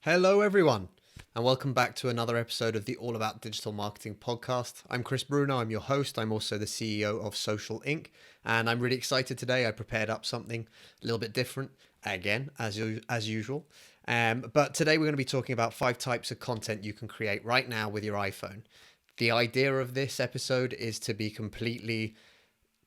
Hello, everyone, and welcome back to another episode of the All About Digital Marketing podcast. I'm Chris Bruno, I'm your host. I'm also the CEO of Social Inc., and I'm really excited today. I prepared up something a little bit different, again, as usual. But today we're going to be talking about 5 types of content you can create right now with your iPhone. The idea of this episode is to be completely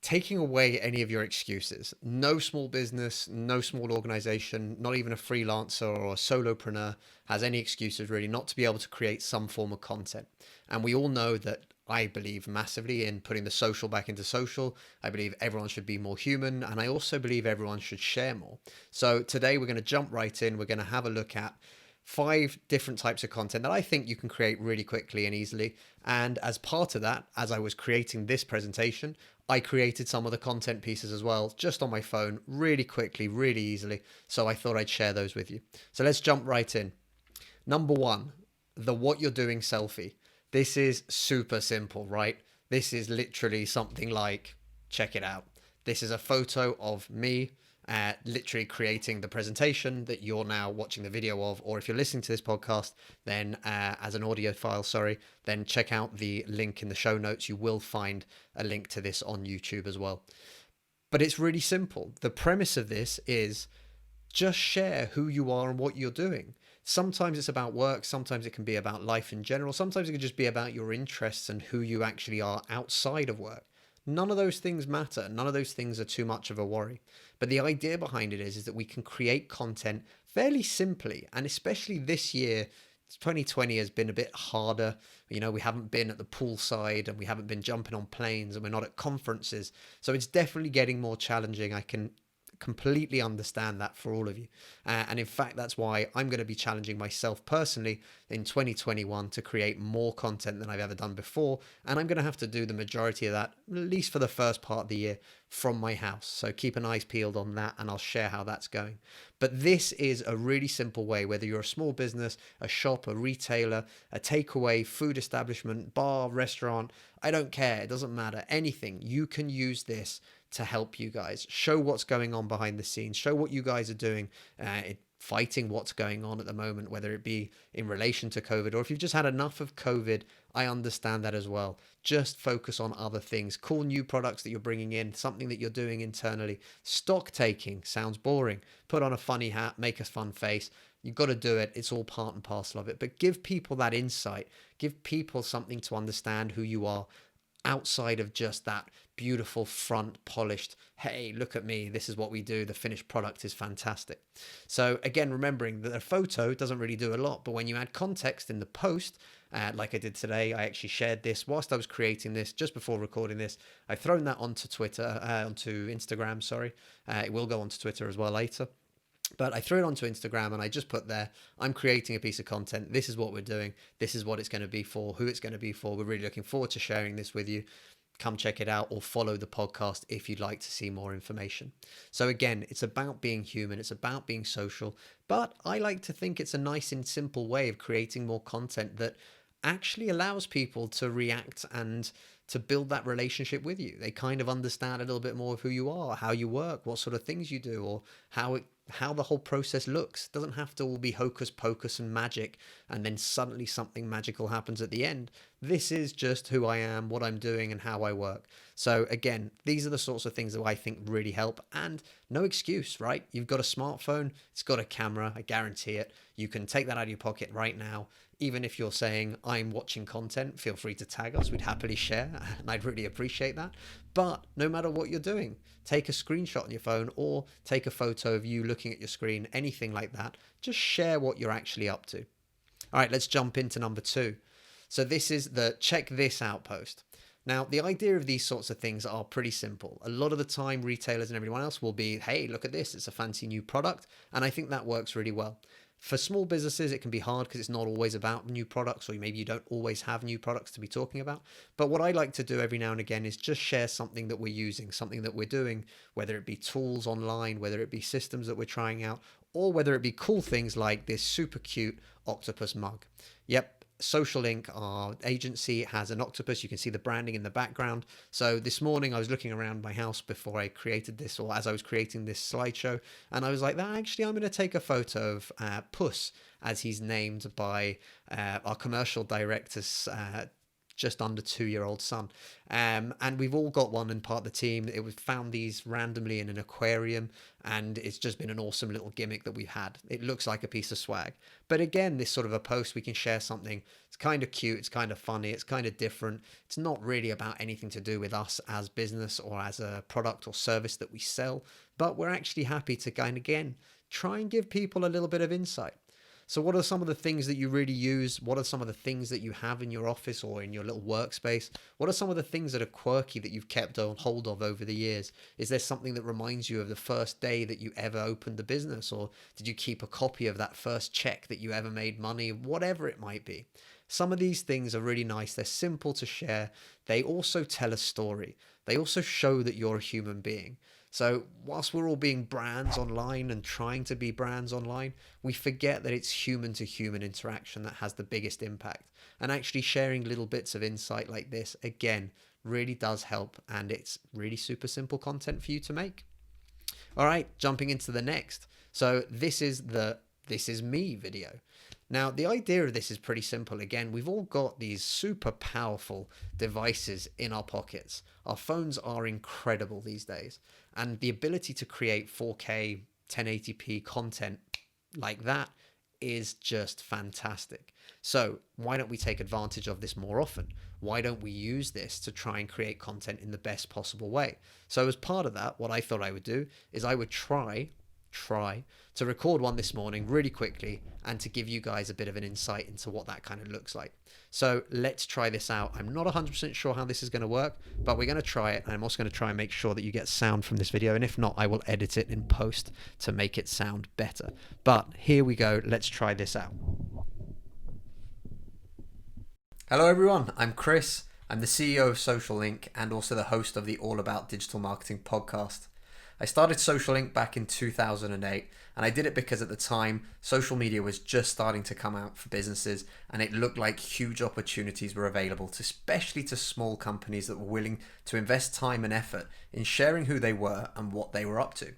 taking away any of your excuses. No small business, no small organization, not even a freelancer or a solopreneur has any excuses really not to be able to create some form of content. And we all know that I believe massively in putting the social back into social. I believe everyone should be more human, and I also believe everyone should share more. So today we're going to jump right in. We're going to have a look at 5 different types of content that I think you can create really quickly and easily. And as part of that, as I was creating this presentation, I created some of the content pieces as well, just on my phone, really quickly, really easily. So I thought I'd share those with you. So let's jump right in. Number 1, the what you're doing selfie. This is super simple, right? This is literally something like, check it out. This is a photo of me literally creating the presentation that you're now watching the video of, or if you're listening to this podcast, then as an audio file, then check out the link in the show notes. You will find a link to this on YouTube as well. But it's really simple. The premise of this is just share who you are and what you're doing. Sometimes it's about work, sometimes it can be about life in general, sometimes it can just be about your interests and who you actually are outside of work. None of those things matter. None of those things are too much of a worry. But the idea behind it is that we can create content fairly simply. And especially this year, 2020 has been a bit harder. You know, we haven't been at the poolside and we haven't been jumping on planes and we're not at conferences. So it's definitely getting more challenging. I can completely understand that for all of you. And in fact, that's why I'm going to be challenging myself personally in 2021 to create more content than I've ever done before. And I'm going to have to do the majority of that, at least for the first part of the year, from my house. So keep an eye peeled on that and I'll share how that's going. But this is a really simple way, whether you're a small business, a shop, a retailer, a takeaway, food establishment, bar, restaurant, I don't care. It doesn't matter. Anything. You can use this to help you guys show what's going on behind the scenes, show what you guys are doing, fighting what's going on at the moment, whether it be in relation to COVID or if you've just had enough of COVID. I understand that as well. Just focus on other things, cool new products that you're bringing in, something that you're doing internally. Stock taking sounds boring. Put on a funny hat, make a fun face. You've got to do it. It's all part and parcel of it. But give people that insight. Give people something to understand who you are outside of just that beautiful front polished, hey, look at me, this is what we do, the finished product is fantastic. So again, remembering that a photo doesn't really do a lot, but when you add context in the post, like I did today, I actually shared this whilst I was creating this, just before recording this. I've thrown that onto onto Instagram, sorry. It will go onto Twitter as well later. But I threw it onto Instagram and I just put there, I'm creating a piece of content. This is what we're doing. This is what it's going to be for, who it's going to be for. We're really looking forward to sharing this with you. Come check it out or follow the podcast if you'd like to see more information. So again, it's about being human. It's about being social. But I like to think it's a nice and simple way of creating more content that actually allows people to react and to build that relationship with you. They kind of understand a little bit more of who you are, how you work, what sort of things you do, or how the whole process looks. It doesn't have to all be hocus pocus and magic and then suddenly something magical happens at the end. This is just who I am, what I'm doing, and how I work. So again, these are the sorts of things that I think really help, and no excuse, right? You've got a smartphone, it's got a camera, I guarantee it. You can take that out of your pocket right now. Even if you're saying I'm watching content, feel free to tag us. We'd happily share and I'd really appreciate that. But no matter what you're doing, take a screenshot on your phone or take a photo of you looking at your screen, anything like that. Just share what you're actually up to. All right, let's jump into number 2. So this is the check this out post. Now, the idea of these sorts of things are pretty simple. A lot of the time, retailers and everyone else will be, hey, look at this. It's a fancy new product. And I think that works really well. For small businesses, it can be hard because it's not always about new products, or maybe you don't always have new products to be talking about. But what I like to do every now and again is just share something that we're using, something that we're doing, whether it be tools online, whether it be systems that we're trying out, or whether it be cool things like this super cute octopus mug. Yep, Social Link, our agency, has an octopus. You can see the branding in the background. So this morning I was looking around my house before I created this, or as I was creating this slideshow, and I was like, actually, I'm going to take a photo of Puss, as he's named by our commercial director's just under 2-year-old son. And we've all got one in part of the team. It was found these randomly in an aquarium, and it's just been an awesome little gimmick that we've had. It looks like a piece of swag. But again, this sort of a post, we can share something. It's kind of cute, it's kind of funny, it's kind of different. It's not really about anything to do with us as business or as a product or service that we sell, but we're actually happy to kind of, again, try and give people a little bit of insight. So what are some of the things that you really use? What are some of the things that you have in your office or in your little workspace? What are some of the things that are quirky that you've kept on hold of over the years? Is there something that reminds you of the first day that you ever opened the business? Or did you keep a copy of that first check that you ever made money? Whatever it might be. Some of these things are really nice. They're simple to share. They also tell a story. They also show that you're a human being. So whilst we're all being brands online and trying to be brands online, we forget that it's human to human interaction that has the biggest impact. And actually sharing little bits of insight like this, again, really does help. And it's really super simple content for you to make. All right, jumping into the next. So this is the This Is Me video. Now, the idea of this is pretty simple. Again, we've all got these super powerful devices in our pockets. Our phones are incredible these days. And the ability to create 4K 1080p content like that is just fantastic. So why don't we take advantage of this more often? Why don't we use this to try and create content in the best possible way? So as part of that, what I thought I would do is I would try to record one this morning really quickly and to give you guys a bit of an insight into what that kind of looks like. So let's try this out. I'm not 100% sure how this is going to work, but we're going to try it. And I'm also going to try and make sure that you get sound from this video. And if not, I will edit it in post to make it sound better. But here we go. Let's try this out. Hello, everyone. I'm Chris. I'm the CEO of Social Link and also the host of the All About Digital Marketing podcast. I started Social Link back in 2008, and I did it because at the time, social media was just starting to come out for businesses, and it looked like huge opportunities were available, especially to small companies that were willing to invest time and effort in sharing who they were and what they were up to.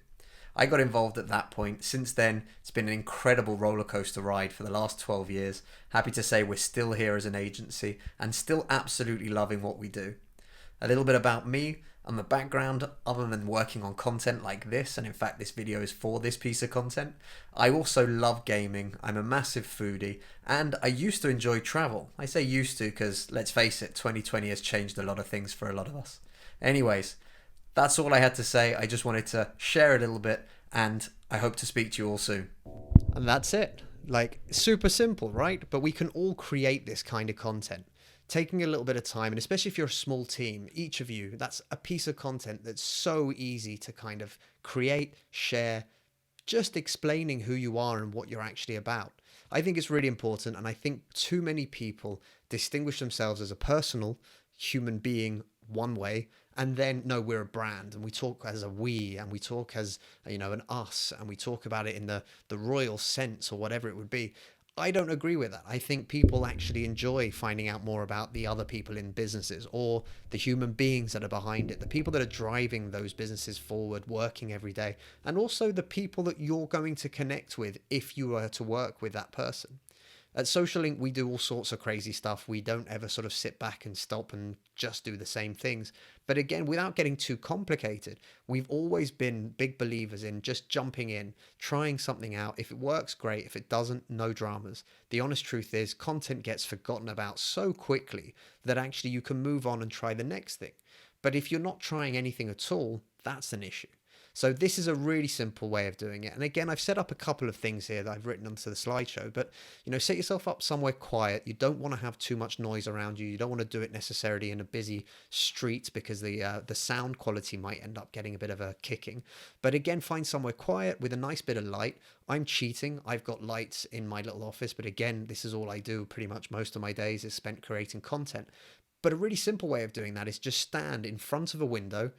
I got involved at that point. Since then, it's been an incredible roller coaster ride for the last 12 years. Happy to say we're still here as an agency and still absolutely loving what we do. A little bit about me. On the background, other than working on content like this, and in fact this video is for this piece of content, I also love gaming. I'm a massive foodie, and I used to enjoy travel. I say used to because, let's face it, 2020 has changed a lot of things for a lot of us. Anyways, that's all I had to say. I just wanted to share a little bit, and I hope to speak to you all soon. And that's it. Like, super simple, right? But we can all create this kind of content. Taking a little bit of time, and especially if you're a small team, each of you, that's a piece of content that's so easy to kind of create, share, just explaining who you are and what you're actually about. I think it's really important, and I think too many people distinguish themselves as a personal human being one way, and then no, we're a brand, and we talk as a we, and we talk as, you know, an us, and we talk about it in the royal sense or whatever it would be. I don't agree with that. I think people actually enjoy finding out more about the other people in businesses or the human beings that are behind it, the people that are driving those businesses forward, working every day, and also the people that you're going to connect with if you were to work with that person. At Social Link, we do all sorts of crazy stuff. We don't ever sort of sit back and stop and just do the same things. But again, without getting too complicated, we've always been big believers in just jumping in, trying something out. If it works, great. If it doesn't, no dramas. The honest truth is content gets forgotten about so quickly that actually you can move on and try the next thing. But if you're not trying anything at all, that's an issue. So this is a really simple way of doing it. And again, I've set up a couple of things here that I've written onto the slideshow, but you know, set yourself up somewhere quiet. You don't want to have too much noise around you. You don't want to do it necessarily in a busy street because the sound quality might end up getting a bit of a kicking. But again, find somewhere quiet with a nice bit of light. I'm cheating. I've got lights in my little office, but again, this is all I do pretty much most of my days is spent creating content. But a really simple way of doing that is just stand in front of a window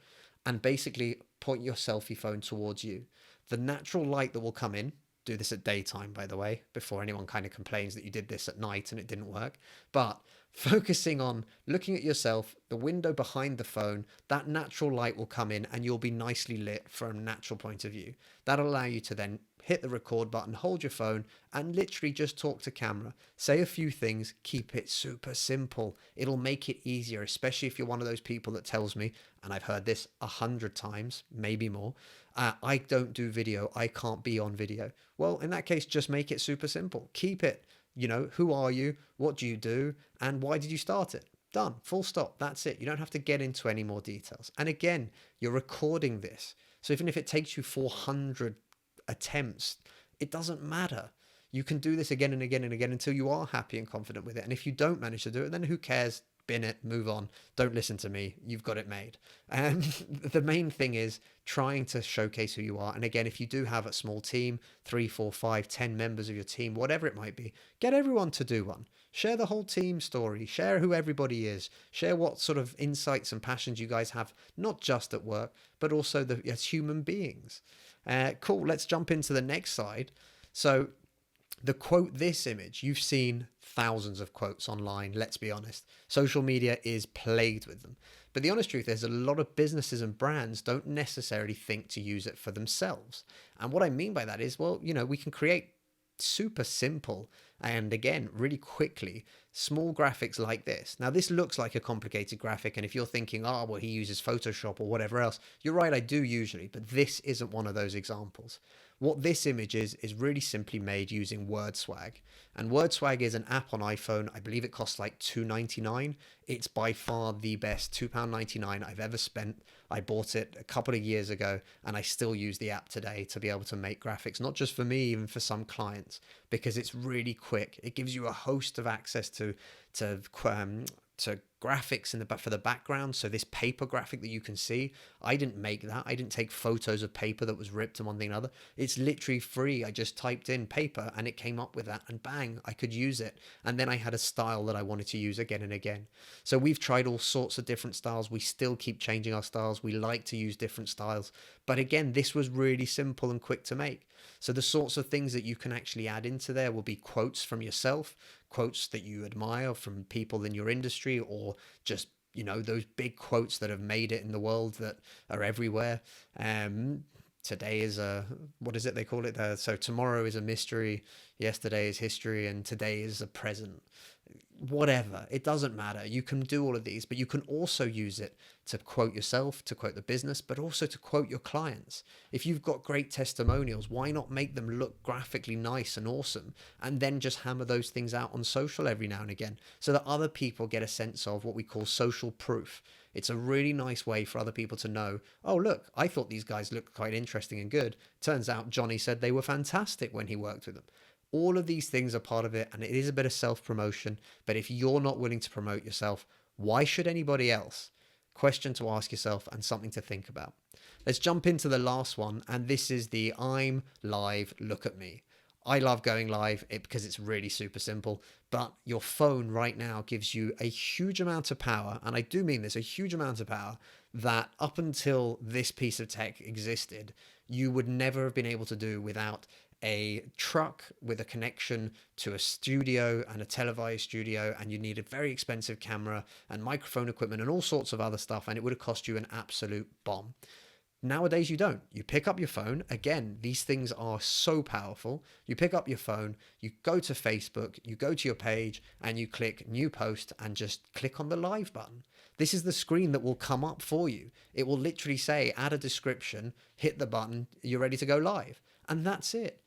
and basically point your selfie phone towards you. The natural light that will come in do this at daytime, by the way, before anyone kind of complains that you did this at night and it didn't work. But focusing on looking at yourself, the window behind the phone, that natural light will come in and you'll be nicely lit from a natural point of view. That'll allow you to then hit the record button, hold your phone, and literally just talk to camera. Say a few things, keep it super simple. It'll make it easier, especially if you're one of those people that tells me, and I've heard this 100 times, maybe more, I don't do video, I can't be on video. Well, in that case, just make it super simple. Keep it, who are you? What do you do? And why did you start it? Done. Full stop. That's it. You don't have to get into any more details. And again, you're recording this. So even if it takes you 400 attempts, it doesn't matter. You can do this again and again and again until you are happy and confident with it. And if you don't manage to do it, then who cares? Bin it, move on. Don't listen to me. You've got it made. And the main thing is trying to showcase who you are. And again, if you do have a small team, 3, 4, 5, 10 members of your team, whatever it might be, get everyone to do one. Share the whole team story. Share who everybody is. Share what sort of insights and passions you guys have, not just at work, but also as human beings. Cool. Let's jump into the next slide. So the quote this image, you've seen thousands of quotes online, let's be honest. Social media is plagued with them. But the honest truth is a lot of businesses and brands don't necessarily think to use it for themselves. And what I mean by that is, well, we can create super simple and again, really quickly, small graphics like this. Now, this looks like a complicated graphic. And if you're thinking, oh, well, he uses Photoshop or whatever else, you're right, I do usually, but this isn't one of those examples. What this image is really simply made using WordSwag. And WordSwag is an app on iPhone. I believe it costs like $2.99. It's by far the best £2.99 I've ever spent. I bought it a couple of years ago and I still use the app today to be able to make graphics, not just for me, even for some clients, because it's really quick. It gives you a host of access to graphics for the background. So this paper graphic that you can see, I didn't make that. I didn't take photos of paper that was ripped and one thing or another. It's literally free. I just typed in paper and it came up with that, and bang, I could use it. And then I had a style that I wanted to use again and again. So we've tried all sorts of different styles. We still keep changing our styles. We like to use different styles. But again, this was really simple and quick to make. So the sorts of things that you can actually add into there will be quotes from yourself, quotes that you admire from people in your industry, or just, those big quotes that have made it in the world that are everywhere. Today is what is it they call it? So tomorrow is a mystery, yesterday is history, and today is a present. Whatever, it doesn't matter. You can do all of these, but you can also use it to quote yourself, to quote the business, but also to quote your clients. If you've got great testimonials, why not make them look graphically nice and awesome, and then just hammer those things out on social every now and again so that other people get a sense of what we call social proof. It's a really nice way for other people to know, oh, look, I thought these guys looked quite interesting and good. Turns out Johnny said they were fantastic when he worked with them. All of these things are part of it, and it is a bit of self-promotion. But if you're not willing to promote yourself, why should anybody else? Question to ask yourself and something to think about. Let's jump into the last one, and this is the I'm live, look at me. I love going live because it's really super simple, but your phone right now gives you a huge amount of power, and I do mean this, a huge amount of power that up until this piece of tech existed, you would never have been able to do without a truck with a connection to a studio and a televised studio, and you need a very expensive camera and microphone equipment and all sorts of other stuff, and it would have cost you an absolute bomb. Nowadays you don't. You pick up your phone. Again, these things are so powerful. You pick up your phone, you go to Facebook, you go to your page, and you click new post and just click on the live button. This is the screen that will come up for you. It will literally say, add a description, hit the button, you're ready to go live. And that's it.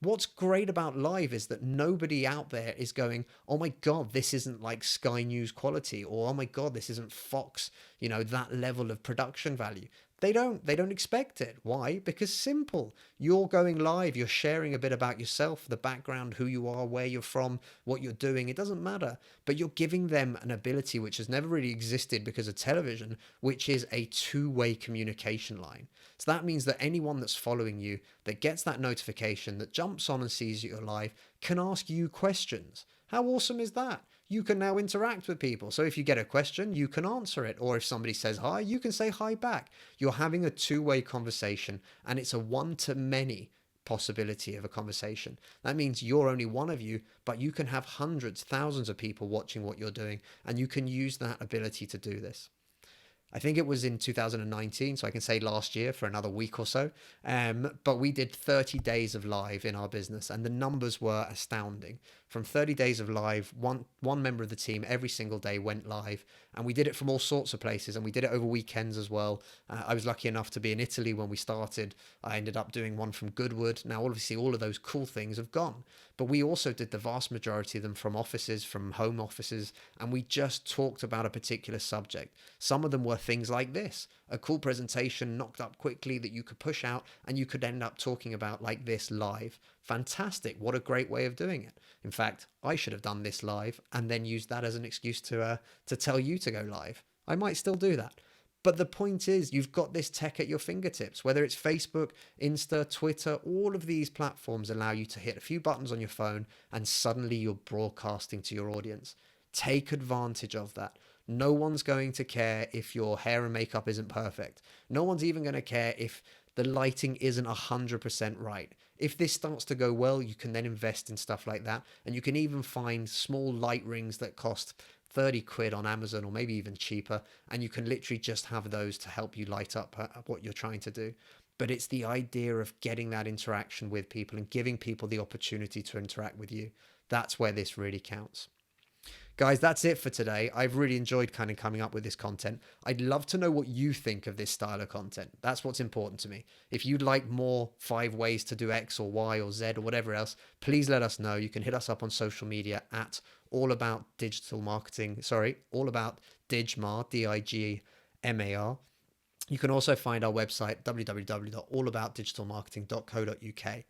What's great about live is that nobody out there is going, oh my God, this isn't like Sky News quality, or oh my God, this isn't Fox, that level of production value. They don't expect it. Why? Because simple. You're going live. You're sharing a bit about yourself, the background, who you are, where you're from, what you're doing. It doesn't matter. But you're giving them an ability which has never really existed because of television, which is a two-way communication line. So that means that anyone that's following you, that gets that notification, that jumps on and sees you're live, can ask you questions. How awesome is that? You can now interact with people. So if you get a question, you can answer it. Or if somebody says hi, you can say hi back. You're having a two-way conversation, and it's a one-to-many possibility of a conversation. That means you're only one of you, but you can have hundreds, thousands of people watching what you're doing, and you can use that ability to do this. I think it was in 2019, so I can say last year for another week or so. But we did 30 days of live in our business, and the numbers were astounding. From 30 days of live, one member of the team every single day went live, and we did it from all sorts of places, and we did it over weekends as well. I was lucky enough to be in Italy when we started. I ended up doing one from Goodwood. Now, obviously, all of those cool things have gone, but we also did the vast majority of them from offices, from home offices, and we just talked about a particular subject. Some of them were things like this, a cool presentation knocked up quickly that you could push out and you could end up talking about like this live. Fantastic. What a great way of doing it. In fact, I should have done this live and then used that as an excuse to tell you to go live. I might still do that. But the point is, you've got this tech at your fingertips, whether it's Facebook, Insta, Twitter, all of these platforms allow you to hit a few buttons on your phone and suddenly you're broadcasting to your audience. Take advantage of that. No one's going to care if your hair and makeup isn't perfect. No one's even going to care if the lighting isn't 100% right. If this starts to go well, you can then invest in stuff like that. And you can even find small light rings that cost 30 quid on Amazon or maybe even cheaper. And you can literally just have those to help you light up what you're trying to do. But it's the idea of getting that interaction with people and giving people the opportunity to interact with you. That's where this really counts. Guys, that's it for today. I've really enjoyed kind of coming up with this content. I'd love to know what you think of this style of content. That's what's important to me. If you'd like more 5 ways to do X or Y or Z or whatever else, please let us know. You can hit us up on social media at all about Digmar, Digmar. You can also find our website, www.allaboutdigitalmarketing.co.uk.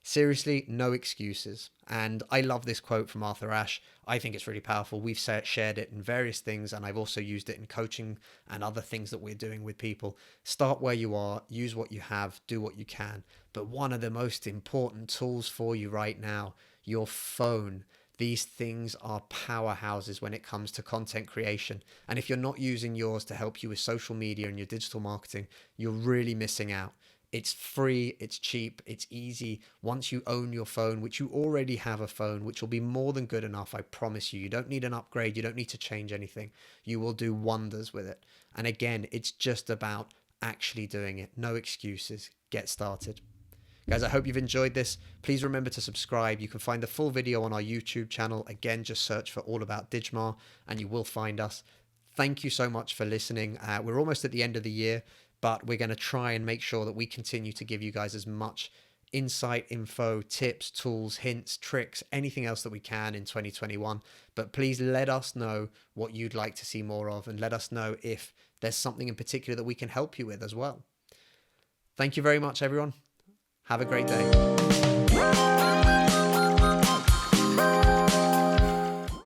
Seriously, no excuses. And I love this quote from Arthur Ashe. I think it's really powerful. We've shared it in various things, and I've also used it in coaching and other things that we're doing with people. Start where you are, use what you have, do what you can. But one of the most important tools for you right now, your phone. These things are powerhouses when it comes to content creation. And if you're not using yours to help you with social media and your digital marketing, you're really missing out. It's free, it's cheap, it's easy. Once you own your phone, which you already have a phone, which will be more than good enough, I promise you. You don't need an upgrade, you don't need to change anything. You will do wonders with it. And again, it's just about actually doing it. No excuses. Get started. Guys, I hope you've enjoyed this. Please remember to subscribe. You can find the full video on our YouTube channel. Again, just search for All About Digmar and you will find us. Thank you so much for listening. We're almost at the end of the year, but we're going to try and make sure that we continue to give you guys as much insight, info, tips, tools, hints, tricks, anything else that we can in 2021. But please let us know what you'd like to see more of, and let us know if there's something in particular that we can help you with as well. Thank you very much, everyone. Have a great day.